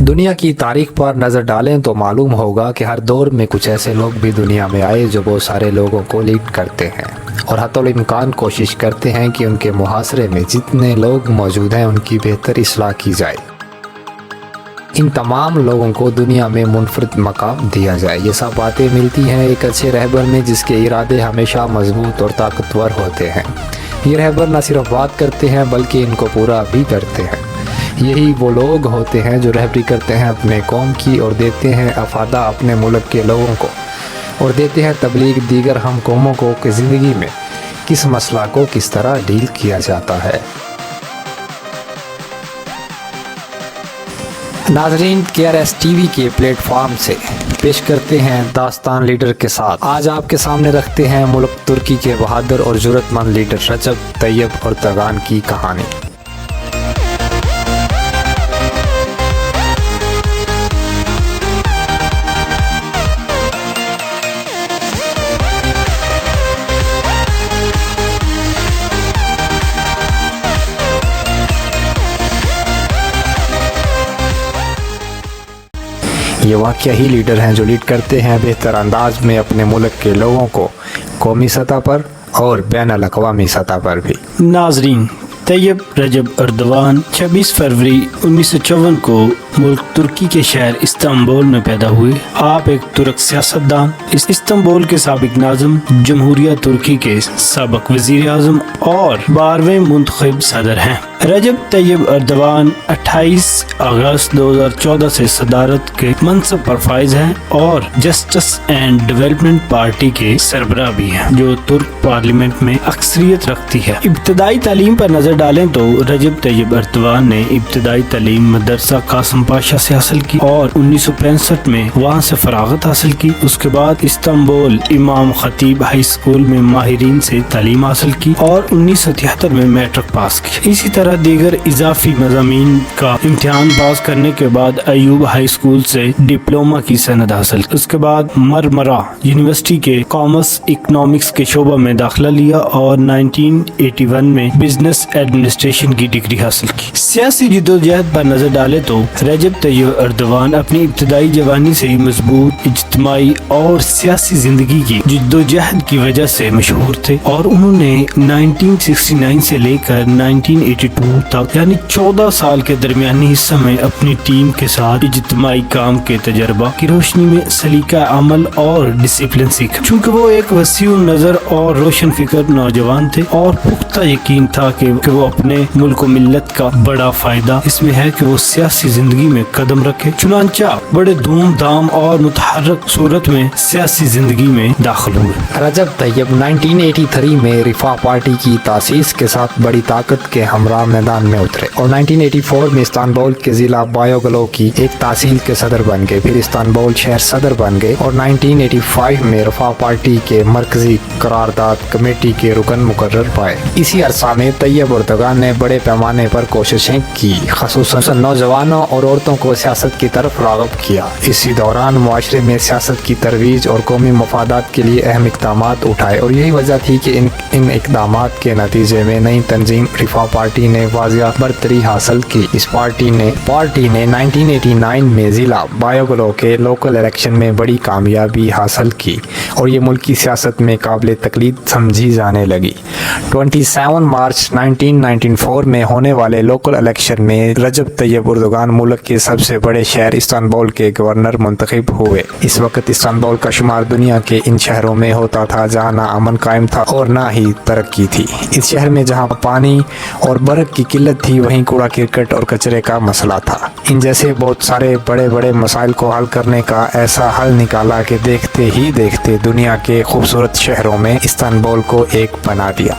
دنیا کی تاریخ پر نظر ڈالیں تو معلوم ہوگا کہ ہر دور میں کچھ ایسے لوگ بھی دنیا میں آئے جو بہت سارے لوگوں کو لیڈ کرتے ہیں اور حتی الامکان کوشش کرتے ہیں کہ ان کے محاصرے میں جتنے لوگ موجود ہیں ان کی بہتر اصلاح کی جائے، ان تمام لوگوں کو دنیا میں منفرد مقام دیا جائے۔ یہ سب باتیں ملتی ہیں ایک اچھے رہبر میں جس کے ارادے ہمیشہ مضبوط اور طاقتور ہوتے ہیں۔ یہ رہبر نہ صرف بات کرتے ہیں بلکہ ان کو پورا بھی کرتے ہیں۔ یہی وہ لوگ ہوتے ہیں جو رہبری کرتے ہیں اپنے قوم کی اور دیتے ہیں افادہ اپنے ملک کے لوگوں کو، اور دیتے ہیں تبلیغ دیگر ہم قوموں کو کہ زندگی میں کس مسئلہ کو کس طرح ڈیل کیا جاتا ہے۔ ناظرین، KRS-TV کے پلیٹ فارم سے پیش کرتے ہیں داستان لیڈر کے ساتھ۔ آج آپ کے سامنے رکھتے ہیں ملک ترکی کے بہادر اور جرأت مند لیڈر رجب طیب اردوغان کی کہانی۔ یہ واقعہ ہی لیڈر ہیں جو لیڈ کرتے ہیں بہتر انداز میں اپنے ملک کے لوگوں کو، قومی سطح پر اور بین الاقوامی سطح پر بھی۔ ناظرین، طیب رجب اردوغان 26 فروری 1954 کو ملک ترکی کے شہر استنبول میں پیدا ہوئے۔ آپ ایک ترک سیاستدان، استنبول کے سابق ناظم، جمہوریہ ترکی کے سابق وزیر اعظم اور 12ویں منتخب صدر ہیں۔ رجب طیب اردوغان 28 اگست 2014 سے صدارت کے منصب پر فائز ہیں اور جسٹس اینڈ ڈیولپمنٹ پارٹی کے سربراہ بھی ہیں جو ترک پارلیمنٹ میں اکثریت رکھتی ہے۔ ابتدائی تعلیم پر نظر ڈالیں تو رجب طیب اردوغان نے ابتدائی تعلیم مدرسہ قاسم پاشا سے حاصل کی اور 1965 میں وہاں سے فراغت حاصل کی۔ اس کے بعد استنبول امام خطیب ہائی اسکول میں ماہرین سے تعلیم حاصل کی اور 1973 میں میٹرک پاس کی۔ اسی طرح دیگر اضافی مضامین کا امتحان پاس کرنے کے بعد ایوب ہائی اسکول سے ڈپلومہ کی سند حاصل کی۔ اس کے بعد مرمرا یونیورسٹی کے کامرس اکنامکس کے شعبہ میں داخلہ لیا اور 1981 میں بزنس ایڈمنسٹریشن کی ڈگری حاصل کی۔ سیاسی جدوجہد پر نظر ڈالے تو رجب طیب اردوغان اپنی ابتدائی جوانی سے ہی مضبوط اجتماعی اور سیاسی زندگی کی جدوجہد کی وجہ سے مشہور تھے اور انہوں نے 1969 سے لے کر 1982 تک یعنی 14 سال کے درمیانی حصہ میں اپنی ٹیم کے ساتھ اجتماعی کام کے تجربہ کی روشنی میں سلیقہ عمل اور ڈسپلن سیکھا۔ چونکہ وہ ایک وسیع نظر اور روشن فکر نوجوان تھے اور پختہ یقین تھا کہ وہ اپنے ملک و ملت کا بڑا فائدہ اس میں ہے کہ وہ سیاسی زندگی میں قدم رکھے، چنانچہ بڑے دھوم دھام اور متحرک صورت میں سیاسی زندگی میں داخل ہوئے۔ رجب طیب 1983 میں رفاع پارٹی کی تاسیس کے ساتھ بڑی طاقت کے ہمراہ میدان میں اترے اور 1984 میں استنبول کے ضلع بایوگلو کی ایک تحصیل کے صدر بن گئے، پھر استنبول شہر صدر بن گئے اور 1985 میں رفاع پارٹی کے مرکزی قرارداد کمیٹی کے رکن مقرر پائے۔ اسی عرصہ میں طیب اردوغان نے بڑے پیمانے پر کوششیں کی، خصوصاً نوجوانوں اور عورتوں کو سیاست کی طرف راغب کیا۔ اسی دوران معاشرے میں سیاست کی ترویج اور قومی مفادات کے لیے اہم اقدامات اٹھائے اور یہی وجہ تھی کہ ان اقدامات کے نتیجے میں نئی تنظیم رفاع پارٹی نے واضح برتری حاصل کی۔ اس پارٹی نے 1989 میں ضلع بایوگلو کے لوکل الیکشن میں بڑی کامیابی حاصل کی اور یہ ملکی سیاست میں قابل تقلید سمجھی جانے لگی۔ 27 مارچ 1994 میں ہونے والے لوکل الیکشن میں رجب طیب اردوغان ملک کے سب سے بڑے شہر استنبول کے گورنر منتخب ہوئے۔ اس وقت استنبول کا شمار دنیا کے ان شہروں میں ہوتا تھا جہاں نہ امن قائم تھا اور نہ ہی ترقی تھی۔ اس شہر میں جہاں پانی اور برق کی قلت تھی وہیں کوڑا کرکٹ اور کچرے کا مسئلہ تھا۔ ان جیسے بہت سارے بڑے بڑے مسائل کو حل کرنے کا ایسا حل نکالا کہ دیکھتے ہی دیکھتے دنیا کے خوبصورت شہروں میں استنبول کو ایک بنا دیا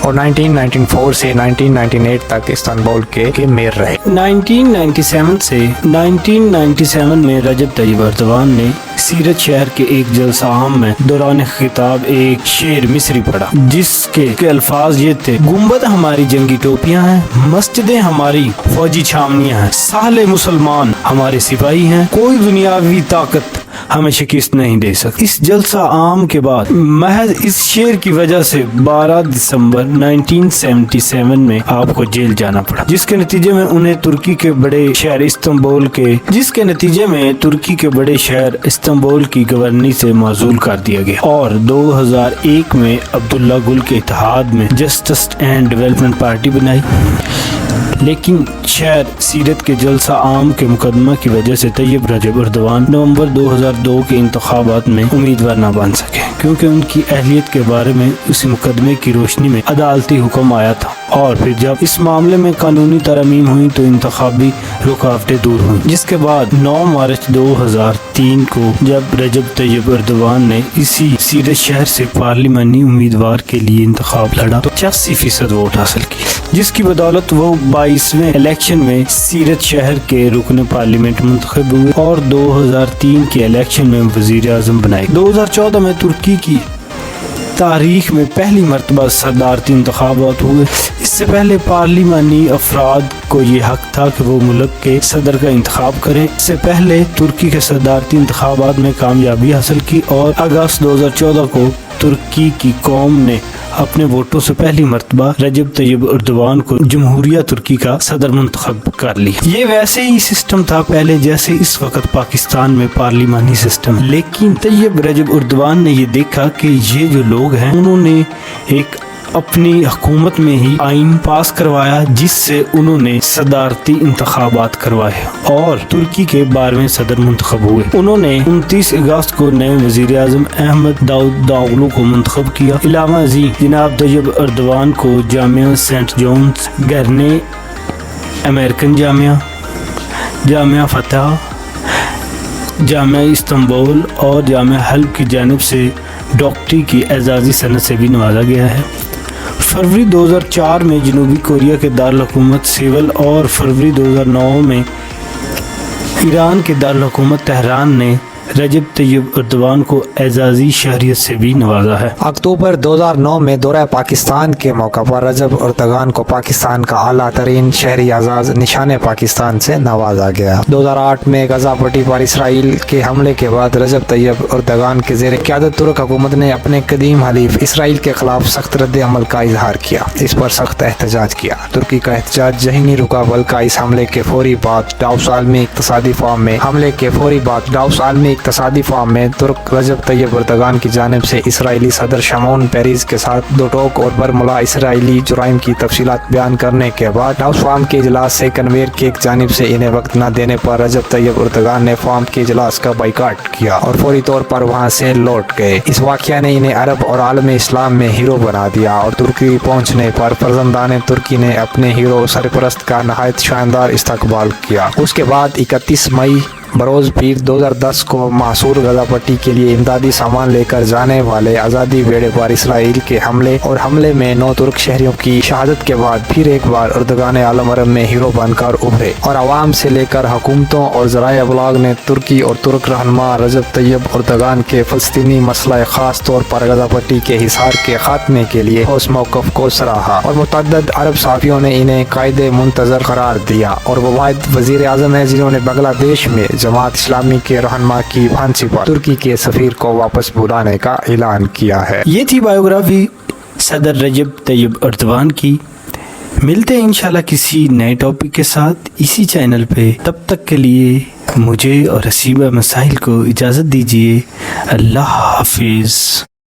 اور 1994 سے 1998 تک استنبول کے میئر رہے۔ 1997 سے 1997 میں رجب طیب اردوغان نے سیرت شہر کے ایک جلسہ عام میں دوران خطاب ایک شعر مصری پڑھا جس کے الفاظ یہ تھے: گنبد ہماری جنگی ٹوپیاں ہیں، مسجدیں ہماری فوجی چھاونیاں ہیں، ساحل مسلمان ہمارے سپاہی ہیں، کوئی دنیاوی طاقت ہمیں شکست نہیں دے سکتی۔ اس جلسہ عام کے بعد محض اس شعر کی وجہ سے 12 دسمبر 1977 میں آپ کو جیل جانا پڑا، جس کے نتیجے میں انہیں ترکی کے بڑے شہر استنبول کی گورنی سے معزول کر دیا گیا، اور 2001 میں عبداللہ گل کے اتحاد میں جسٹس اینڈ ڈیولپمنٹ پارٹی بنائی، لیکن شہر سیرت کے جلسہ عام کے مقدمہ کی وجہ سے طیب رجب اردوان نومبر 2002 کے انتخابات میں امیدوار نہ بن سکے، کیونکہ ان کی اہلیت کے بارے میں اسی مقدمے کی روشنی میں عدالتی حکم آیا تھا، اور پھر جب اس معاملے میں قانونی ترامیم ہوئی تو انتخابی رکاوٹیں دور ہوئیں، جس کے بعد 9 مارچ 2003 کو جب رجب طیب اردوان نے اسی سیرت شہر سے پارلیمانی امیدوار کے لیے انتخاب لڑا تو 86% ووٹ حاصل کیے، جس کی بدولت وہ 22ویں الیکشن میں سیرت شہر کے رکن پارلیمنٹ منتخب ہوئے اور 2003 کے الیکشن میں وزیر اعظم بنائے۔ 2014 میں ترکی کی تاریخ میں پہلی مرتبہ صدارتی انتخابات ہوئے۔ اس سے پہلے پارلیمانی افراد کو یہ حق تھا کہ وہ ملک کے صدر کا انتخاب کریں۔ اس سے پہلے ترکی کے صدارتی انتخابات میں کامیابی حاصل کی اور اگست 2014 کو ترکی کی قوم نے اپنے ووٹوں سے پہلی مرتبہ رجب طیب اردوان کو جمہوریہ ترکی کا صدر منتخب کر لی۔ یہ ویسے ہی سسٹم تھا پہلے جیسے اس وقت پاکستان میں پارلیمانی سسٹم، لیکن طیب رجب اردوان نے یہ دیکھا کہ یہ جو لوگ ہیں انہوں نے ایک اپنی حکومت میں ہی آئین پاس کروایا جس سے انہوں نے صدارتی انتخابات کروائے اور ترکی کے 12ویں صدر منتخب ہوئے۔ انہوں نے 29 اگست کو نئے وزیر اعظم احمد داؤد داغلو کو منتخب کیا۔ علامہ ازیں جناب طیب اردوان کو جامعہ سینٹ جونز گرنے، امریکن جامعہ، جامعہ فتح، جامعہ استنبول اور جامعہ حلب کی جانب سے ڈاکٹری کی اعزازی سند سے بھی نوازا گیا ہے۔ فروری 2004 میں جنوبی کوریا کے دارالحکومت سیول اور فروری 2009 میں ایران کے دارالحکومت تہران نے رجب طیب اردوان کو اعزازی شہریت سے بھی نوازا ہے۔ اکتوبر 2009 میں دورہ پاکستان کے موقع پر رجب اردوان کو پاکستان کا اعلیٰ ترین شہری اعزاز نشان پاکستان سے نوازا گیا۔ 2008 میں غزہ پٹی پر اسرائیل کے حملے کے بعد رجب طیب اردوان کے زیر قیادت ترک حکومت نے اپنے قدیم حلیف اسرائیل کے خلاف سخت رد عمل کا اظہار کیا، اس پر سخت احتجاج کیا۔ ترکی کا احتجاج یہی نہیں رکا بلکہ اس حملے کے فوری بعد ڈاوس عالمی اقتصادی فورم میں ترک رجب طیب اردوان کی جانب سے اسرائیلی صدر شمعون پیریز کے ساتھ دو ٹوک اور برملا اسرائیلی جرائم کی تفصیلات بیان کرنے کے بعد ڈاوس فورم کے اجلاس سے کنویر کی جانب سے انہیں وقت نہ دینے پر رجب طیب اردوان نے فورم کے اجلاس کا بائیکاٹ کیا اور فوری طور پر وہاں سے لوٹ گئے۔ اس واقعہ نے انہیں عرب اور عالم اسلام میں ہیرو بنا دیا اور ترکی پہنچنے پر فرزندان ترکی نے اپنے ہیرو سرپرست کا نہایت شاندار استقبال کیا۔ اس کے بعد 31 مئی بروز پیر 2010 کو محصور غزہ پٹی کے لیے امدادی سامان لے کر جانے والے آزادی بیڑے پر اسرائیل کے حملے میں 9 ترک شہریوں کی شہادت کے بعد پھر ایک بار اردوغان عالم عرب میں ہیرو بن کر ابھرے اور عوام سے لے کر حکومتوں اور ذرائع ابلاغ نے ترکی اور ترک رہنما رجب طیب اردوغان کے فلسطینی مسئلہ خاص طور پر غزہ پٹی کے حصار کے خاتمے کے لیے اس موقف کو سراہا اور متعدد عرب صحافیوں نے انہیں قائد منتظر قرار دیا اور وہ واحد وزیر اعظم ہیں جنہوں نے بنگلہ دیش میں جماعت اسلامی کے رہنما کی پھانسی پر ترکی کے سفیر کو واپس بلانے کا اعلان کیا ہے۔ یہ تھی بایوگرافی صدر رجب طیب اردوان کی۔ ملتے ہیں انشاءاللہ کسی نئے ٹاپک کے ساتھ اسی چینل پہ، تب تک کے لیے مجھے اور حسیبہ مسائل کو اجازت دیجیے۔ اللہ حافظ۔